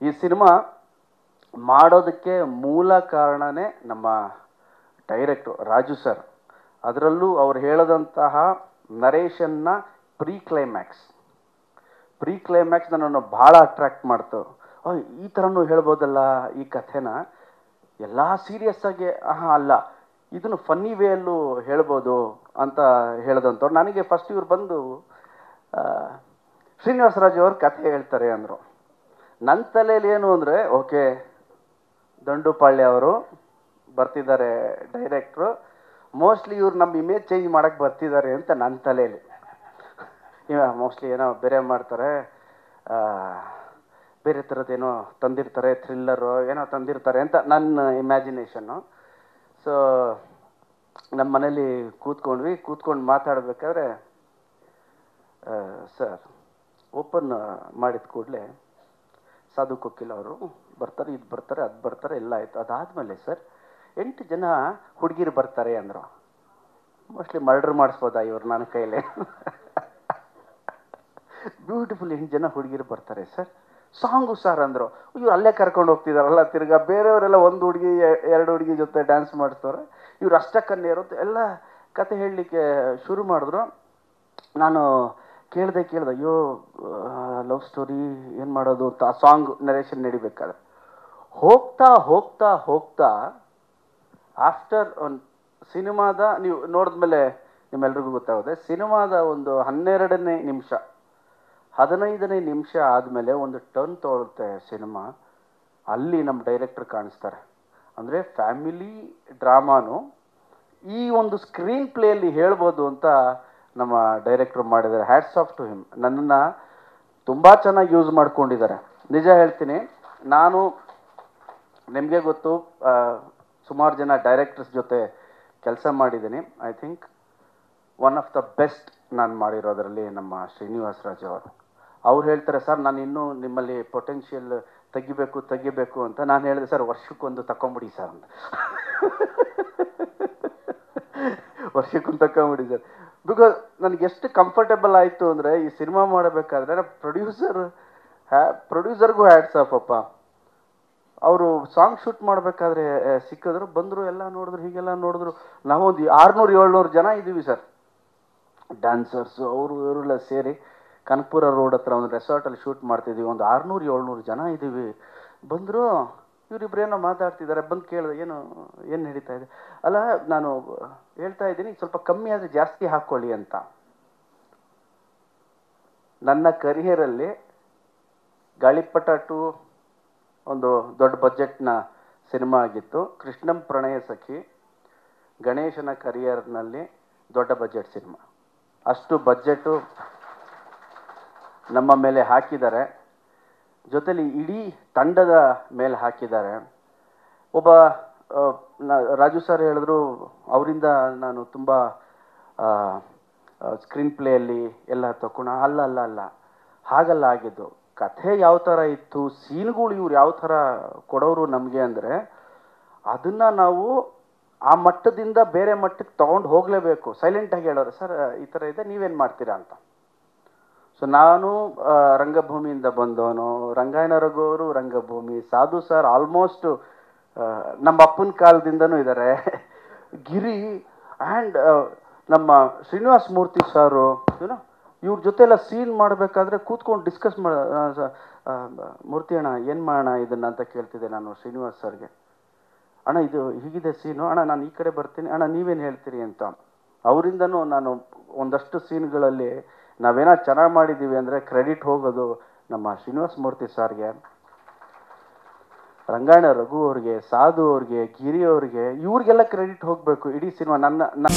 ಈ ಸಿನಿಮಾ ಮಾಡೋದಕ್ಕೆ ಮೂಲ ಕಾರಣನೇ ನಮ್ಮ ಡೈರೆಕ್ಟ್ರು ರಾಜು ಸರ್. ಅದರಲ್ಲೂ ಅವ್ರು ಹೇಳದಂತಹ ನರೇಷನ್ನ ಪ್ರೀ ಕ್ಲೈಮ್ಯಾಕ್ಸ್ ನನ್ನನ್ನು ಭಾಳ ಅಟ್ರ್ಯಾಕ್ಟ್ ಮಾಡ್ತು. ಈ ಥರನೂ ಹೇಳ್ಬೋದಲ್ಲ ಈ ಕಥೆನ, ಎಲ್ಲ ಸೀರಿಯಸ್ ಆಗಿ ಅಲ್ಲ, ಇದನ್ನು ಫನ್ನಿ ವೇಯಲ್ಲೂ ಹೇಳ್ಬೋದು ಅಂತ ಹೇಳ್ದಂಥವ್ರು. ನನಗೆ ಫಸ್ಟ್ ಇವ್ರು ಬಂದು ಶ್ರೀನಿವಾಸ ರಾಜು ಅವ್ರ ಕಥೆ ಹೇಳ್ತಾರೆ ಅಂದರು. ನನ್ನ ತಲೆಯಲ್ಲಿ ಏನು ಅಂದರೆ, ಓಕೆ ದಂಡುಪಾಳ್ಯ ಅವರು ಬರ್ತಿದ್ದಾರೆ ಡೈರೆಕ್ಟ್ರು, ಮೋಸ್ಟ್ಲಿ ಇವ್ರು ನಮ್ಮ ಇಮೇಜ್ ಚೇಂಜ್ ಮಾಡೋಕ್ಕೆ ಬರ್ತಿದ್ದಾರೆ ಅಂತ ನನ್ನ ತಲೆಯಲ್ಲಿ. ಮೋಸ್ಟ್ಲಿ ಏನೋ ಬೇರೆ ಮಾಡ್ತಾರೆ, ಬೇರೆ ಥರದ್ದೇನೋ ತಂದಿರ್ತಾರೆ, ಥ್ರಿಲ್ಲರು ಏನೋ ತಂದಿರ್ತಾರೆ ಅಂತ ನನ್ನ ಇಮ್ಯಾಜಿನೇಷನ್ನು. ಸೊ ನಮ್ಮ ಮನೇಲಿ ಕೂತ್ಕೊಂಡು ಮಾತಾಡಬೇಕಾದ್ರೆ ಸರ್ ಓಪನ್ ಮಾಡಿದ ಕೂಡಲೇ ಸಾಧು ಕೊಕ್ಕಿಲ್ ಅವರು ಬರ್ತಾರೆ, ಇದು ಬರ್ತಾರೆ, ಅದು ಬರ್ತಾರೆ, ಎಲ್ಲ ಆಯಿತು. ಅದಾದಮೇಲೆ ಸರ್ 8 ಜನ ಹುಡುಗಿರು ಬರ್ತಾರೆ ಅಂದರು. ಮೋಸ್ಟ್ಲಿ ಮರ್ಡರ್ ಮಾಡಿಸ್ಬೋದಾ ಇವ್ರು ನನ್ನ ಕೈಲೇ. ಬ್ಯೂಟಿಫುಲ್ 8 ಜನ ಹುಡುಗಿರು ಬರ್ತಾರೆ ಸರ್. ಸಾಂಗು ಸರ್ ಅಂದರು. ಇವ್ರು ಅಲ್ಲೇ ಕರ್ಕೊಂಡು ಹೋಗ್ತಿದಾರಲ್ಲ, ತಿರ್ಗಾ ಬೇರೆಯವರೆಲ್ಲ 1 ಹುಡುಗಿ 2 ಹುಡುಗಿ ಜೊತೆ ಡ್ಯಾನ್ಸ್ ಮಾಡಿಸ್ತವ್ರೆ, ಇವ್ರು ಅಷ್ಟಕ್ಕನ್ನೇ ಇರುತ್ತೆ ಎಲ್ಲ ಕತೆ ಹೇಳಲಿಕ್ಕೆ ಶುರು ಮಾಡಿದ್ರು. ನಾನು ಕೇಳ್ದೆ ಅಯ್ಯೋ ಲವ್ ಸ್ಟೋರಿ ಏನು ಮಾಡೋದು ಅಂತ ಆ ಸಾಂಗ್ ನರೇಷನ್ ನಡಿಬೇಕಾದ್ರೆ ಹೋಗ್ತಾ ಹೋಗ್ತಾ ಹೋಗ್ತಾ ಆಫ್ಟರ್ ಒಂದು ಸಿನಿಮಾದ ನೀವು ನೋಡಿದ್ಮೇಲೆ ನಿಮ್ಮೆಲ್ರಿಗೂ ಗೊತ್ತಾಗುತ್ತೆ, ಸಿನಿಮಾದ ಒಂದು 12ನೇ ನಿಮಿಷ 15ನೇ ನಿಮಿಷ ಆದಮೇಲೆ ಒಂದು ಟರ್ನ್ ತೊಗೊಳುತ್ತೆ ಸಿನಿಮಾ. ಅಲ್ಲಿ ನಮ್ಮ ಡೈರೆಕ್ಟರ್ ಕಾಣಿಸ್ತಾರೆ. ಅಂದರೆ ಫ್ಯಾಮಿಲಿ ಡ್ರಾಮಾನು ಈ ಒಂದು ಸ್ಕ್ರೀನ್ ಪ್ಲೇಯಲ್ಲಿ ಹೇಳ್ಬೋದು ಅಂತ ನಮ್ಮ ಡೈರೆಕ್ಟ್ರು ಮಾಡಿದ್ದಾರೆ. Hats off to him. ನನ್ನನ್ನು ತುಂಬ ಚೆನ್ನಾಗಿ ಯೂಸ್ ಮಾಡ್ಕೊಂಡಿದ್ದಾರೆ. ನಿಜ ಹೇಳ್ತೀನಿ, ನಾನು ನಿಮಗೆ ಗೊತ್ತು ಸುಮಾರು ಜನ ಡೈರೆಕ್ಟರ್ಸ್ ಜೊತೆ ಕೆಲಸ ಮಾಡಿದ್ದೀನಿ. I think one of the best ನಾನು ಮಾಡಿರೋದ್ರಲ್ಲಿ ನಮ್ಮ ಶ್ರೀನಿವಾಸ ರಾಜು ಅವರು. ಅವ್ರು ಹೇಳ್ತಾರೆ, ಸರ್ ನಾನು ಇನ್ನೂ ನಿಮ್ಮಲ್ಲಿ ಪೊಟೆನ್ಷಿಯಲ್ ತೆಗಿಬೇಕು ಅಂತ. ನಾನು ಹೇಳಿದೆ, ಸರ್ ವರ್ಷಕ್ಕೊಂದು ತಗೊಂಬಿಡಿ ಸರ್ ಅಂತ. ವರ್ಷಕ್ಕೊಂದು ತಗೊಂಬಿಡಿ ಸರ್. ಬಿಕಾಸ್ ನನಗೆ ಎಷ್ಟು ಕಂಫರ್ಟೇಬಲ್ ಆಯಿತು ಅಂದರೆ, ಈ ಸಿನಿಮಾ ಮಾಡಬೇಕಾದ್ರೆ ಪ್ರೊಡ್ಯೂಸರ್ಗೂ ಹ್ಯಾಟ್ಸ್ ಆಫ್ ಅಪ್ಪ. ಅವರು ಸಾಂಗ್ ಶೂಟ್ ಮಾಡಬೇಕಾದ್ರೆ ಸಿಕ್ಕಿದ್ರು, ಬಂದರು, ಎಲ್ಲ ನೋಡಿದ್ರು, ಹೀಗೆಲ್ಲ ನೋಡಿದ್ರು. ನಾವೊಂದು 600-700 ಜನ ಇದ್ದೀವಿ ಸರ್, ಡ್ಯಾನ್ಸರ್ಸು ಅವರು ಇವರೆಲ್ಲ ಸೇರಿ ಕನಕಪುರ ರೋಡ್ ಹತ್ರ ಒಂದು ರೆಸಾರ್ಟಲ್ಲಿ ಶೂಟ್ ಮಾಡ್ತಿದ್ದೀವಿ. ಒಂದು 600-700 ಜನ ಇದ್ದೀವಿ. ಬಂದರು, ಇವರಿಬ್ರೇನೋ ಮಾತಾಡ್ತಿದ್ದಾರೆ. ಬಂದು ಕೇಳಿದೆ, ಏನು ನಡೀತಾ ಇದೆ? ಅಲ್ಲ, ನಾನು ಹೇಳ್ತಾ ಇದ್ದೀನಿ ಸ್ವಲ್ಪ ಕಮ್ಮಿ ಆದರೆ ಜಾಸ್ತಿ ಹಾಕ್ಕೊಳ್ಳಿ ಅಂತ. ನನ್ನ ಕರಿಯರಲ್ಲಿ ಗಾಳಿಪಟ 2 ಒಂದು ದೊಡ್ಡ ಬಜೆಟ್ನ ಸಿನಿಮಾ ಆಗಿತ್ತು. ಕೃಷ್ಣಂ ಪ್ರಣಯ ಸಖಿ ಗಣೇಶನ ಕರಿಯರ್ನಲ್ಲಿ ದೊಡ್ಡ ಬಜೆಟ್ ಸಿನಿಮಾ. ಅಷ್ಟು ಬಜೆಟು ನಮ್ಮ ಮೇಲೆ ಹಾಕಿದ್ದಾರೆ. ಜೊತೆಲಿ ಇಡೀ ತಂಡದ ಮೇಲೆ ಹಾಕಿದ್ದಾರೆ. ಒಬ್ಬ ರಾಜು ಸರ್ ಹೇಳಿದ್ರು, ಅವರಿಂದ ನಾನು ತುಂಬ ಸ್ಕ್ರೀನ್ ಪ್ಲೇಯಲ್ಲಿ ಎಲ್ಲ ತಗೊಂಡು ಅಲ್ಲ ಹಾಗಲ್ಲ ಆಗಿದ್ದು. ಕಥೆ ಯಾವ ಥರ ಇತ್ತು, ಸೀನ್ಗಳು ಇವ್ರು ಯಾವ ಥರ ಕೊಡೋರು ನಮಗೆ ಅಂದರೆ, ಅದನ್ನು ನಾವು ಆ ಮಟ್ಟದಿಂದ ಬೇರೆ ಮಟ್ಟಕ್ಕೆ ತೊಗೊಂಡು ಹೋಗಲೇಬೇಕು. ಸೈಲೆಂಟಾಗಿ ಹೇಳೋರು, ಸರ್ ಈ ಥರ ಇದೆ, ನೀವೇನು ಮಾಡ್ತೀರಾ ಅಂತ. ಸೊ ನಾನು ರಂಗಭೂಮಿಯಿಂದ ಬಂದವನು, ರಂಗಾಯಣ ರಘು ಅವರು ರಂಗಭೂಮಿ, ಸಾಧು ಸರ್ ಆಲ್ಮೋಸ್ಟ್ ನಮ್ಮ ಅಪ್ಪನ ಕಾಲದಿಂದನೂ ಇದ್ದಾರೆ, ಗಿರಿ ಆ್ಯಂಡ್ ನಮ್ಮ ಶ್ರೀನಿವಾಸ ಮೂರ್ತಿ ಸಾರು, ಇವ್ರ ಜೊತೆ ಎಲ್ಲ ಸೀನ್ ಮಾಡಬೇಕಾದ್ರೆ ಕೂತ್ಕೊಂಡು ಡಿಸ್ಕಸ್ ಮೂರ್ತಿ ಅಣ್ಣ ಏನು ಮಾಡೋಣ ಇದನ್ನು ಅಂತ ಕೇಳ್ತಿದ್ದೆ ನಾನು ಶ್ರೀನಿವಾಸ್ ಸರ್ಗೆ. ಅಣ್ಣ ಇದು ಹೀಗಿದೆ ಸೀನು, ಅಣ್ಣ ನಾನು ಈ ಕಡೆ ಬರ್ತೀನಿ, ಅಣ್ಣ ನೀವೇನು ಹೇಳ್ತೀರಿ ಅಂತ. ಅವರಿಂದನೂ ನಾನು ಒಂದಷ್ಟು ಸೀನ್ಗಳಲ್ಲಿ ನಾವೇನೋ ಚೆನ್ನಾಗಿ ಮಾಡಿದ್ದೀವಿ ಅಂದರೆ ಕ್ರೆಡಿಟ್ ಹೋಗೋದು ನಮ್ಮ ಶ್ರೀನಿವಾಸ ಮೂರ್ತಿ ಸಾರ್ಗೆ, ರಂಗಾಯಣ ರಘು ಅವ್ರಿಗೆ, ಸಾಧು ಅವ್ರಿಗೆ, ಗಿರಿ ಅವ್ರಿಗೆ, ಇವ್ರಿಗೆಲ್ಲ ಕ್ರೆಡಿಟ್ ಹೋಗಬೇಕು. ಇಡೀ ಸಿನಿಮಾ ನನ್ನ